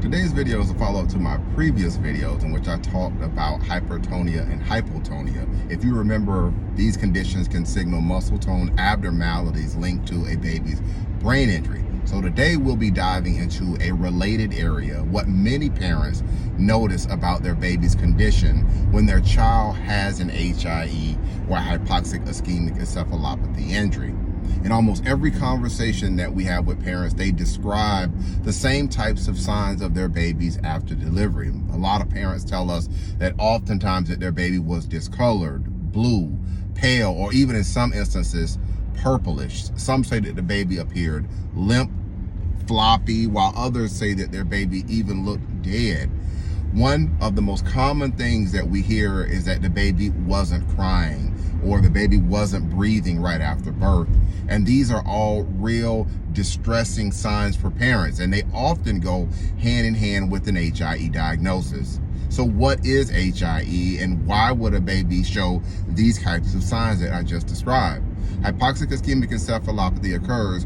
Today's video is a follow-up to my previous videos in which I talked about hypertonia and hypotonia. If you remember, these conditions can signal muscle tone abnormalities linked to a baby's brain injury. So today we'll be diving into a related area, what many parents notice about their baby's condition when their child has an HIE or Hypoxic-Ischemic Encephalopathy injury. In almost every conversation that we have with parents, they describe the same types of signs of their babies after delivery. A lot of parents tell us that oftentimes that their baby was discolored, blue, pale, or even in some instances, purplish. Some say that the baby appeared limp, floppy, while others say that their baby even looked dead. One of the most common things that we hear is that the baby wasn't crying or the baby wasn't breathing right after birth. And these are all real distressing signs for parents, and they often go hand in hand with an HIE diagnosis. So what is HIE and why would a baby show these types of signs that I just described? Hypoxic-Ischemic Encephalopathy occurs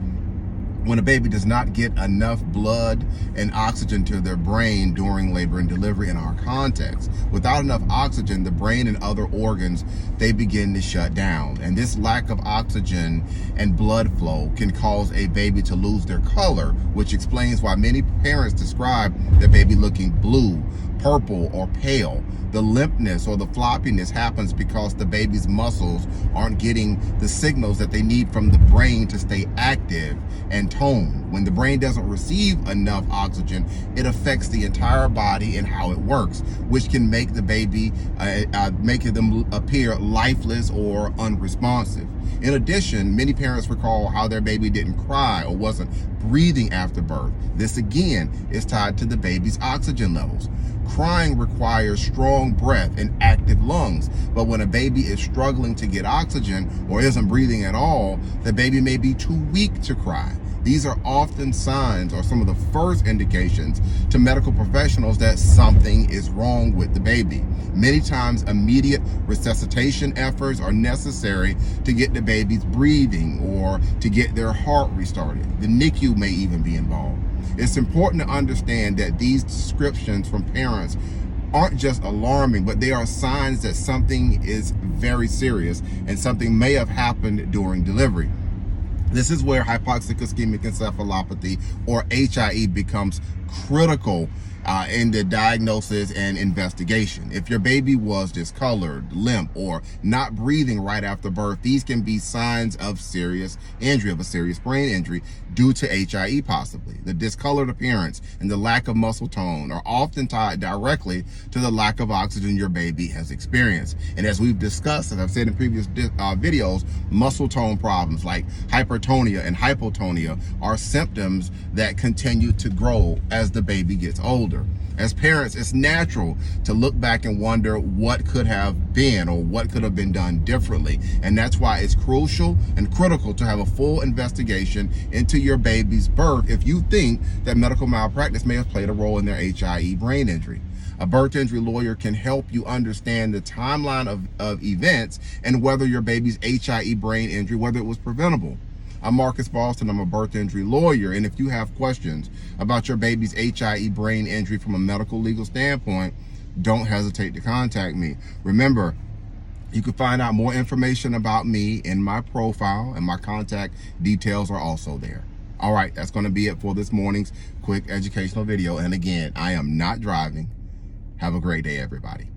when a baby does not get enough blood and oxygen to their brain during labor and delivery in our context. Without enough oxygen, the brain and other organs, they begin to shut down. And this lack of oxygen and blood flow can cause a baby to lose their color, which explains why many parents describe their baby looking blue, purple, or pale. The limpness or the floppiness happens because the baby's muscles aren't getting the signals that they need from the brain to stay active and toned. When the brain doesn't receive enough oxygen, it affects the entire body and how it works, which can make the baby, make them appear lifeless or unresponsive. In addition, many parents recall how their baby didn't cry or wasn't breathing after birth. This again is tied to the baby's oxygen levels. Crying requires strong breath and active lungs, but when a baby is struggling to get oxygen or isn't breathing at all, the baby may be too weak to cry. These are often signs or some of the first indications to medical professionals that something is wrong with the baby. Many times, immediate resuscitation efforts are necessary to get the baby's breathing or to get their heart restarted. The NICU may even be involved. It's important to understand that these descriptions from parents aren't just alarming, but they are signs that something is very serious and something may have happened during delivery. This is where hypoxic-ischemic encephalopathy or HIE becomes critical in the diagnosis and investigation. If your baby was discolored, limp, or not breathing right after birth, these can be signs of serious injury, of a serious brain injury due to HIE possibly. The discolored appearance and the lack of muscle tone are often tied directly to the lack of oxygen your baby has experienced. And as we've discussed, as I've said in previous videos, muscle tone problems like hypertonia and hypotonia are symptoms that continue to grow as the baby gets older. As parents, it's natural to look back and wonder what could have been or what could have been done differently. And that's why it's crucial and critical to have a full investigation into your baby's birth if you think that medical malpractice may have played a role in their HIE brain injury. A birth injury lawyer can help you understand the timeline of events and whether your baby's HIE brain injury, whether it was preventable. I'm Marcus Boston, I'm a birth injury lawyer, and if you have questions about your baby's HIE brain injury from a medical legal standpoint, don't hesitate to contact me. Remember, you can find out more information about me in my profile, and my contact details are also there. All right, that's going to be it for this morning's quick educational video. And again, I am not driving. Have a great day, everybody.